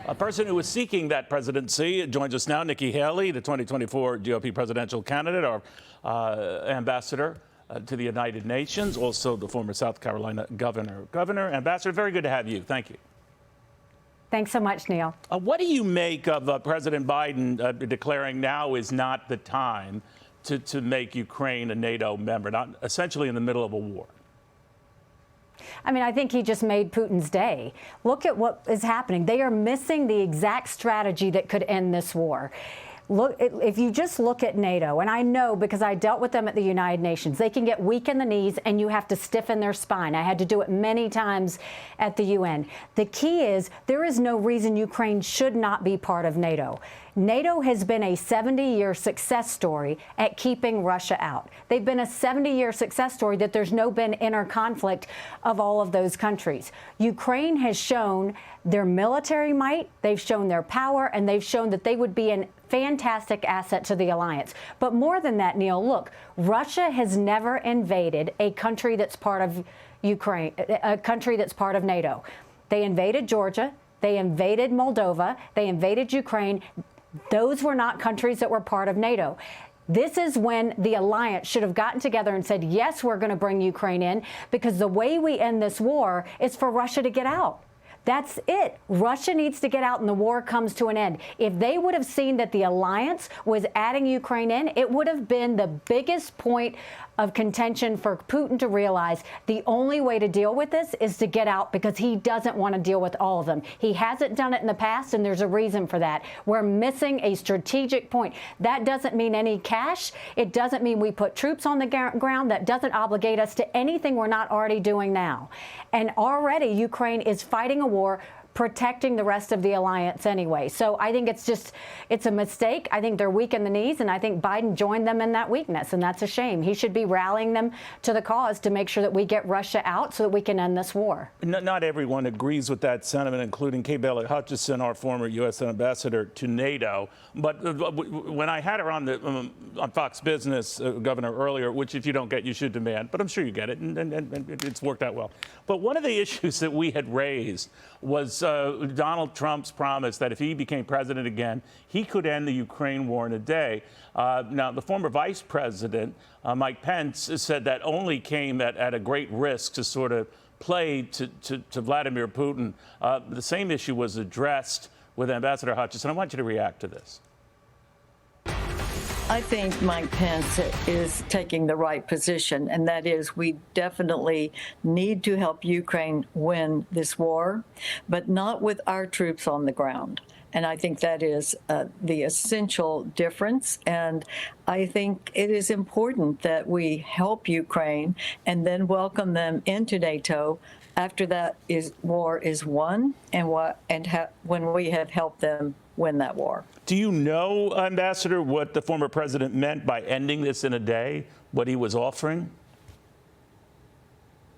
A person who is seeking that presidency joins us now, Nikki Haley, the 2024 GOP presidential candidate, our ambassador to the United Nations, also the former South Carolina governor. Governor, Ambassador, very good to have you. Thank you. Thanks so much, Neil. What do you make of President Biden declaring now is not the time to make Ukraine a NATO member, not essentially in the middle of a war? I mean, I think he just made Putin's day. Look at what is happening. They are missing the exact strategy that could end this war. Look, if you just look at NATO, and I know because I dealt with them at the United Nations, they can get weak in the knees and you have to stiffen their spine. I had to do it many times at the UN. The key is there is no reason Ukraine should not be part of NATO. NATO has been a 70-year success story at keeping Russia out. They've been a 70-year success story that there's no been inner conflict of all of those countries. Ukraine has shown their military might, they've shown their power, and they've shown that they would be a fantastic asset to the alliance. But more than that, Neil, look, Russia has never invaded a country that's part of Ukraine, a country that's part of NATO. They invaded Georgia, they invaded Moldova, they invaded Ukraine. Those were not countries that were part of NATO. This is when the alliance should have gotten together and said, yes, we're going to bring Ukraine in, because the way we end this war is for Russia to get out. That's it. Russia needs to get out and the war comes to an end. If they would have seen that the alliance was adding Ukraine in, it would have been the biggest point of contention for Putin to realize the only way to deal with this is to get out, because he doesn't want to deal with all of them. He hasn't done it in the past, and there's a reason for that. We're missing a strategic point. That doesn't mean any cash. It doesn't mean we put troops on the ground. That doesn't obligate us to anything we're not already doing now. And already Ukraine is fighting a war protecting the rest of the alliance anyway. So I think it's a mistake. I think they're weak in the knees, and I think Biden joined them in that weakness, and that's a shame. He should be rallying them to the cause to make sure that we get Russia out so that we can end this war. Not everyone agrees with that sentiment, including Kay Bailey Hutchison, our former U.S. ambassador to NATO. But when I had her on Fox Business, Governor, earlier, which if you don't get, you should demand, but I'm sure you get it, and it's worked out well. But one of the issues that we had raised was Donald Trump's promise that if he became president again, he could end the Ukraine war in a day. Now, the former vice president, Mike Pence, said that only came at a great risk to sort of play to Vladimir Putin. The same issue was addressed with Ambassador Hutchison. I want you to react to this. I think Mike Pence is taking the right position, and that is we definitely need to help Ukraine win this war, but not with our troops on the ground. And I think that is the essential difference. And I think it is important that we help Ukraine and then welcome them into NATO after that war is won, and when we have helped them win that war. Do you know, Ambassador, what the former president meant by ending this in a day, what he was offering?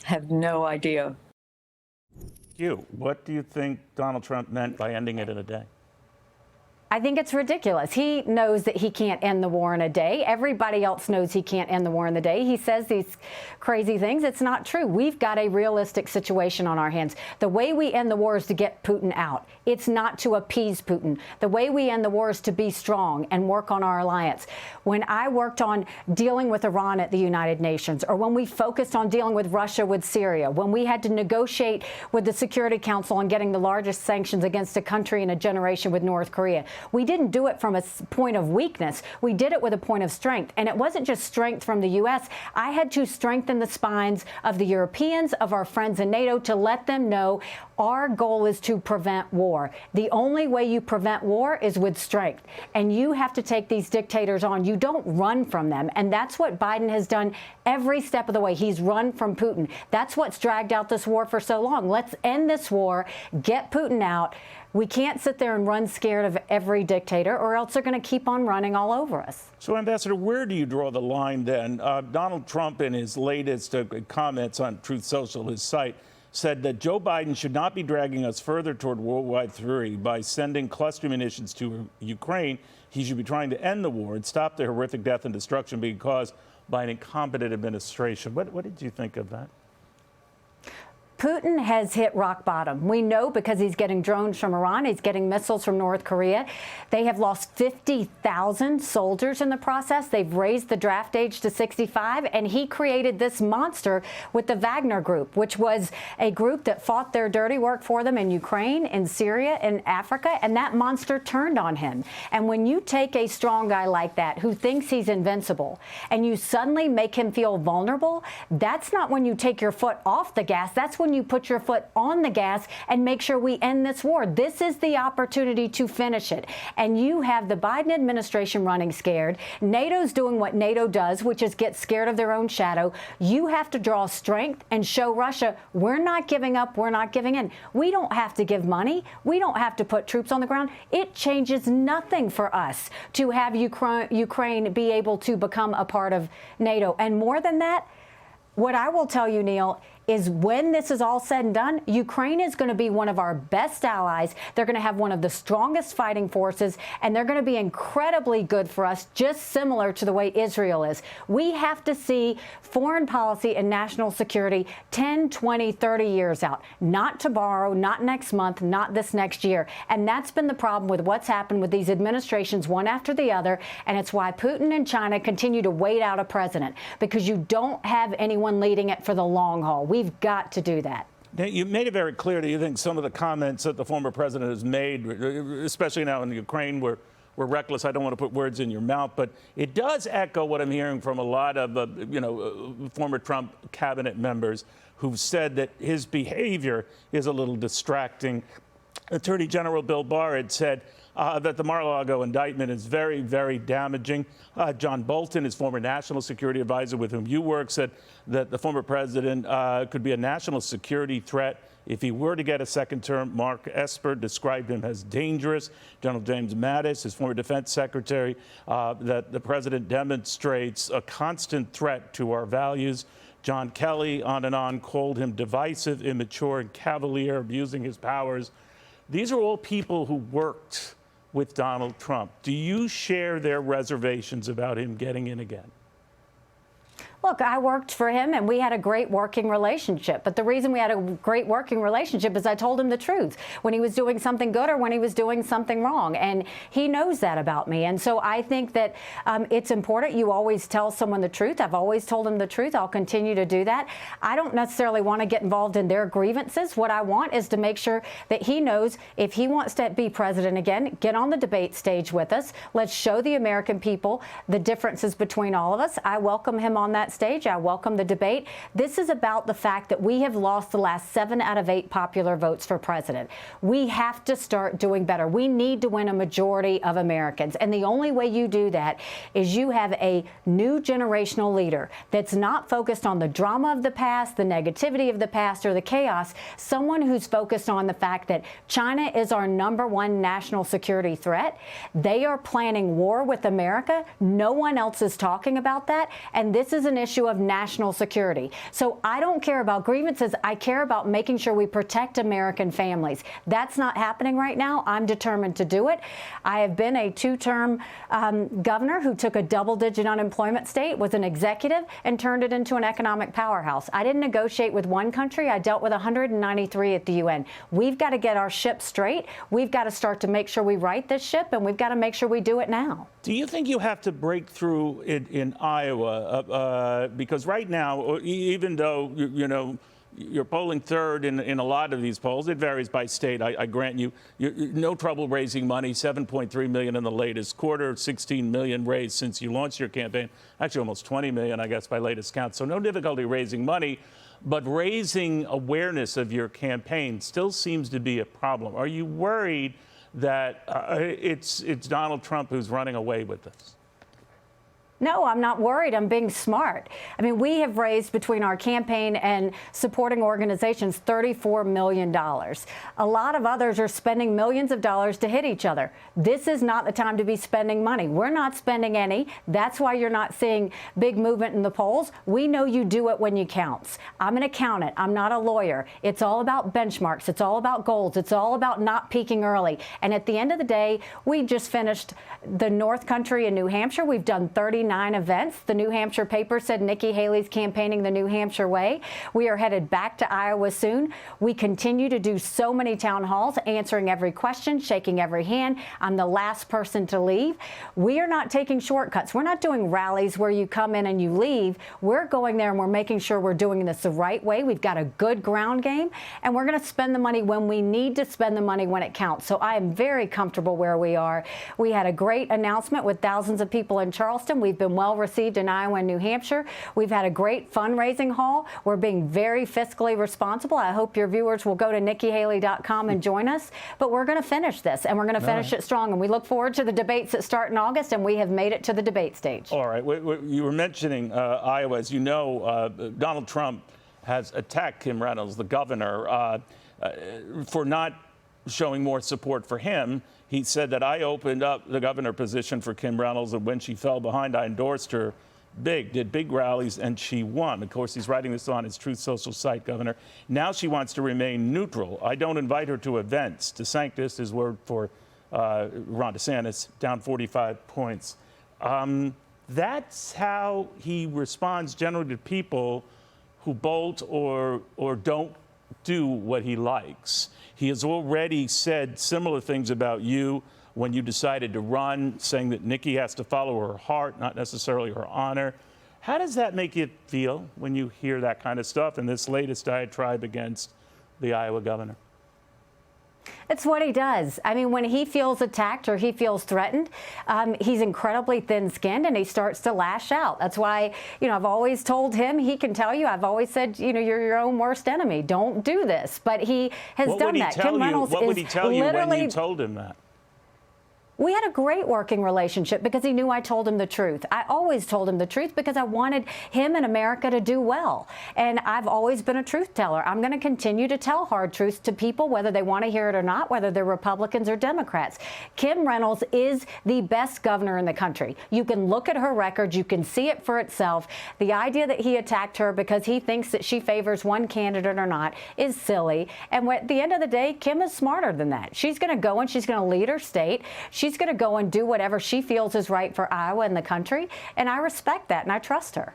Have no idea. What do you think Donald Trump meant by ending it in a day? I think it's ridiculous. He knows that he can't end the war in a day. Everybody else knows he can't end the war in the day. He says these crazy things. It's not true. We've got a realistic situation on our hands. The way we end the war is to get Putin out. It's not to appease Putin. The way we end the war is to be strong and work on our alliance. When I worked on dealing with Iran at the United Nations, or when we focused on dealing with Russia with Syria, when we had to negotiate with the Security Council on getting the largest sanctions against a country in a generation with North Korea, we didn't do it from a point of weakness. We did it with a point of strength. And it wasn't just strength from the U.S. I had to strengthen the spines of the Europeans, of our friends in NATO, to let them know our goal is to prevent war. The only way you prevent war is with strength. And you have to take these dictators on. You don't run from them. And that's what Biden has done every step of the way. He's run from Putin. That's what's dragged out this war for so long. Let's end this war, get Putin out. We can't sit there and run scared of every dictator, or else they're going to keep on running all over us. So, Ambassador, where do you draw the line then? Donald Trump, in his latest comments on Truth Social, his site, said that Joe Biden should not be dragging us further toward World War III by sending cluster munitions to Ukraine. He should be trying to end the war and stop the horrific death and destruction being caused by an incompetent administration. What did you think of that? Putin has hit rock bottom. We know because he's getting drones from Iran, he's getting missiles from North Korea. They have lost 50,000 soldiers in the process. They've raised the draft age to 65, and he created this monster with the Wagner Group, which was a group that fought their dirty work for them in Ukraine, in Syria, in Africa, and that monster turned on him. And when you take a strong guy like that who thinks he's invincible and you suddenly make him feel vulnerable, that's not when you take your foot off the gas. That's when you put your foot on the gas and make sure we end this war. This is the opportunity to finish it. And you have the Biden administration running scared. NATO's doing what NATO does, which is get scared of their own shadow. You have to draw strength and show Russia we're not giving up, we're not giving in. We don't have to give money. We don't have to put troops on the ground. It changes nothing for us to have Ukraine be able to become a part of NATO. And more than that, what I will tell you, Neil, is when this is all said and done, Ukraine is going to be one of our best allies. They're going to have one of the strongest fighting forces, and they're going to be incredibly good for us, just similar to the way Israel is. We have to see foreign policy and national security 10, 20, 30 years out, not tomorrow, not next month, not this next year. And that's been the problem with what's happened with these administrations, one after the other. And it's why Putin and China continue to wait out a president, because you don't have anyone leading it for the long haul. We've got to do that. Now, you made it very clear that you think some of the comments that the former president has made, especially now in Ukraine, were reckless. I don't want to put words in your mouth, but it does echo what I'm hearing from a lot of, former Trump cabinet members who've said that his behavior is a little distracting. Attorney General Bill Barr had said that the Mar-a-Lago indictment is very, very damaging. John Bolton, his former national security advisor with whom you work, said that the former president could be a national security threat if he were to get a second term. Mark Esper described him as dangerous. General James Mattis, his former defense secretary, that the president demonstrates a constant threat to our values. John Kelly, on and on, called him divisive, immature, and cavalier, abusing his powers. These are all people who worked with Donald Trump. Do you share their reservations about him getting in again? Look, I worked for him and we had a great working relationship. But the reason we had a great working relationship is I told him the truth when he was doing something good or when he was doing something wrong. And he knows that about me. And so I think that it's important you always tell someone the truth. I've always told him the truth. I'll continue to do that. I don't necessarily want to get involved in their grievances. What I want is to make sure that he knows if he wants to be president again, get on the debate stage with us. Let's show the American people the differences between all of us. I welcome him on that stage. I welcome the debate. This is about the fact that we have lost the last 7 out of 8 popular votes for president. We have to start doing better. We need to win a majority of Americans. And the only way you do that is you have a new generational leader that's not focused on the drama of the past, the negativity of the past, or the chaos. Someone who's focused on the fact that China is our #1 national security threat. They are planning war with America. No one else is talking about that. And this is an issue of national security. So I don't care about grievances. I care about making sure we protect American families. That's not happening right now. I'm determined to do it. I have been a 2-term governor who took a double-digit unemployment state, was an executive, and turned it into an economic powerhouse. I didn't negotiate with one country. I dealt with 193 at the UN. We've got to get our ship straight. We've got to start to make sure we right this ship, and we've got to make sure we do it now. Do you think you have to break through in Iowa? Because right now, even though, you're polling third in a lot of these polls, it varies by state. I grant you, no trouble raising money, $7.3 million in the latest quarter, $16 million raised since you launched your campaign. Actually, almost $20 million, I guess, by latest count. So no difficulty raising money, but raising awareness of your campaign still seems to be a problem. Are you worried that it's Donald Trump who's running away with this? No, I'm not worried. I'm being smart. I mean, we have raised between our campaign and supporting organizations $34 million. A lot of others are spending millions of dollars to hit each other. This is not the time to be spending money. We're not spending any. That's why you're not seeing big movement in the polls. We know you do it when you count. I'm an accountant. I'm not a lawyer. It's all about benchmarks. It's all about goals. It's all about not peaking early. And at the end of the day, we just finished the North Country in New Hampshire. We've done 39 39 events. The New Hampshire paper said Nikki Haley's campaigning the New Hampshire way. We are headed back to Iowa soon. We continue to do so many town halls, answering every question, shaking every hand. I'm the last person to leave. We are not taking shortcuts. We're not doing rallies where you come in and you leave. We're going there and we're making sure we're doing this the right way. We've got a good ground game, and we're going to spend the money when we need to spend the money when it counts. So I am very comfortable where we are. We had a great announcement with thousands of people in Charleston. We've been well received in Iowa and New Hampshire. We've had a great fundraising haul. We're being very fiscally responsible. I hope your viewers will go to NikkiHaley.com and join us. But we're going to finish this, and we're going to finish it strong. And we look forward to the debates that start in August, and we have made it to the debate stage. All right. You were mentioning Iowa. As you know, Donald Trump has attacked Kim Reynolds, the governor, for not showing more support for him. He said that I opened up the governor position for Kim Reynolds, and when she fell behind, I endorsed her did big rallies, and she won. Of course, he's writing this on his Truth Social site, Governor. Now she wants to remain neutral. I don't invite her to events. DeSantis, his word for Ron DeSantis, down 45 points. That's how he responds generally to people who bolt or don't do what he likes. He has already said similar things about you when you decided to run, saying that Nikki has to follow her heart, not necessarily her honor. How does that make you feel when you hear that kind of stuff in this latest diatribe against the Iowa governor? It's what he does. I mean, when he feels attacked or he feels threatened, he's incredibly thin-skinned and he starts to lash out. That's why, I've always told him, he can tell you, I've always said, you're your own worst enemy. Don't do this. But he has done that. Kim Reynolds what would he tell you when you told him that? We had a great working relationship because he knew I told him the truth. I always told him the truth because I wanted him and America to do well. And I've always been a truth teller. I'm going to continue to tell hard truths to people, whether they want to hear it or not, whether they're Republicans or Democrats. Kim Reynolds is the best governor in the country. You can look at her record. You can see it for itself. The idea that he attacked her because he thinks that she favors one candidate or not is silly. And at the end of the day, Kim is smarter than that. She's going to go and she's going to lead her state. She's going to go and do whatever she feels is right for Iowa and the country, and I respect that, and I trust her.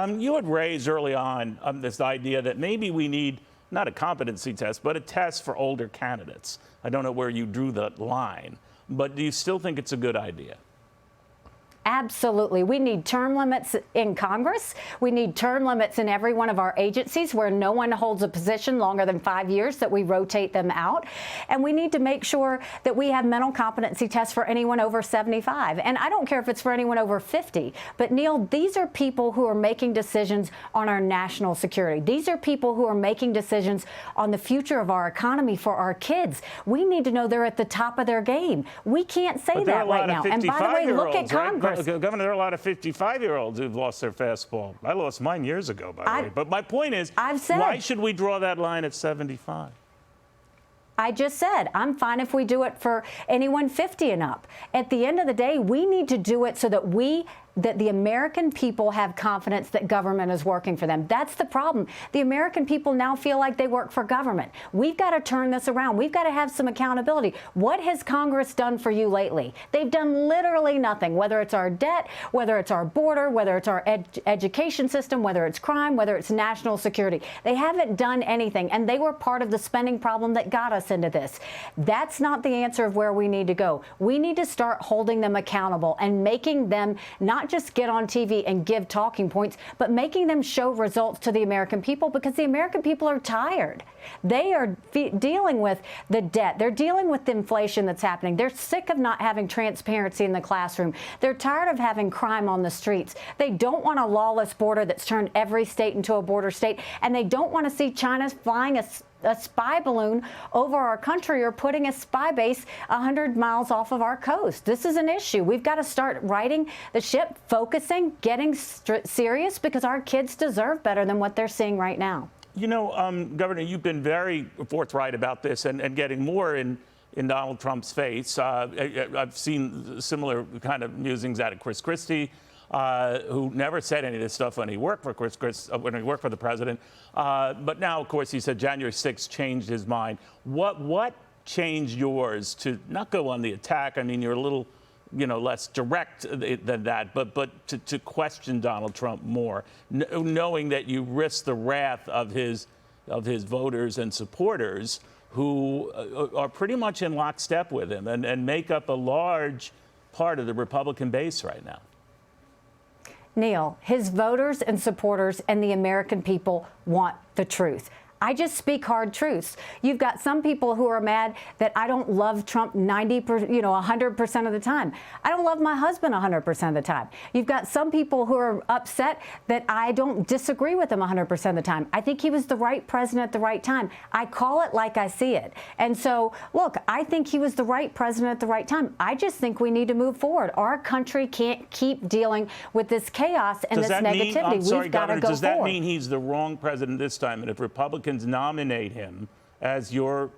You had raised early on this idea that maybe we need not a competency test, but a test for older candidates. I don't know where you drew the line, but do you still think it's a good idea? Absolutely. We need term limits in Congress. We need term limits in every one of our agencies where no one holds a position longer than 5 years, that we rotate them out. And we need to make sure that we have mental competency tests for anyone over 75. And I don't care if it's for anyone over 50. But, Neil, these are people who are making decisions on our national security. These are people who are making decisions on the future of our economy for our kids. We need to know they're at the top of their game. We can't say that right now. And by the way, look at Congress. Governor, there are a lot of 55-year-olds who've lost their fastball. I lost mine years ago, by the way. But my point is, why should we draw that line at 75? I just said, I'm fine if we do it for anyone 50 and up. At the end of the day, we need to do it so that the American people have confidence that government is working for them. That's the problem. The American people now feel like they work for government. We've got to turn this around. We've got to have some accountability. What has Congress done for you lately? They've done literally nothing, whether it's our debt, whether it's our border, whether it's our education system, whether it's crime, whether it's national security. They haven't done anything, and they were part of the spending problem that got us into this. That's not the answer of where we need to go. We need to start holding them accountable and making them not just get on TV and give talking points, but making them show results to the American people, because the American people are tired. They are dealing with the debt. They're dealing with the inflation that's happening. They're sick of not having transparency in the classroom. They're tired of having crime on the streets. They don't want a lawless border that's turned every state into a border state, and they don't want to see China flying a spy balloon over our country or putting a spy base 100 miles off of our coast. This is an issue. We've got to start righting the ship, focusing, getting serious, because our kids deserve better than what they're seeing right now. Governor, you've been very forthright about this and getting more in Donald Trump's face. I've seen similar kind of musings out of Chris Christie, who never said any of this stuff when he worked for when he worked for the president. But now, of course, he said January 6th changed his mind. What changed yours to not go on the attack? I mean, you're a little less direct than that, but to question Donald Trump more, knowing that you risk the wrath of his voters and supporters who are pretty much in lockstep with him and make up a large part of the Republican base right now. Neil, his voters and supporters and the American people want the truth. I just speak hard truths. You've got some people who are mad that I don't love Trump 100% of the time. I don't love my husband 100% of the time. You've got some people who are upset that I don't disagree with him 100% of the time. I think he was the right president at the right time. I call it like I see it. And so, look, I think he was the right president at the right time. I just think we need to move forward. Our country can't keep dealing with this chaos and this negativity. We've got to go forward. Does that mean he's the wrong president this time? And if Republicans nominate him as your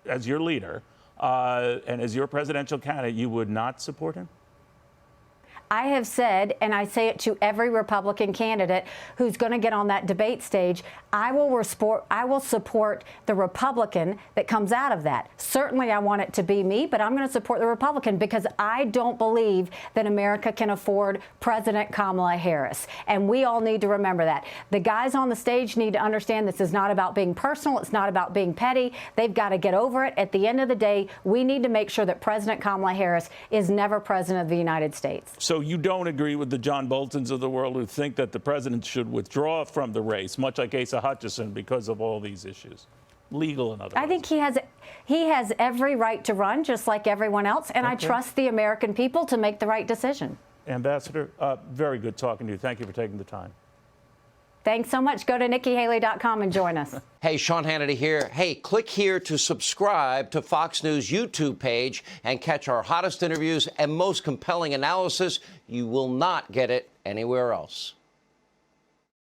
leader and as your presidential candidate, you would not support him? I have said, and I say it to every Republican candidate who's going to get on that debate stage, I will support the Republican that comes out of that. Certainly I want it to be me, but I'm going to support the Republican because I don't believe that America can afford President Kamala Harris. And we all need to remember that. The guys on the stage need to understand this is not about being personal. It's not about being petty. They've got to get over it. At the end of the day, we need to make sure that President Kamala Harris is never president of the United States. So you don't agree with the John Boltons of the world who think that the president should withdraw from the race, much like Asa Hutchinson, because of all these issues, legal and otherwise? I think he has every right to run, just like everyone else, and I trust the American people to make the right decision. Ambassador, very good talking to you. Thank you for taking the time. Thanks so much. Go to NikkiHaley.com and join us. Hey, Sean Hannity here. Hey, click here to subscribe to Fox News YouTube page and catch our hottest interviews and most compelling analysis. You will not get it anywhere else.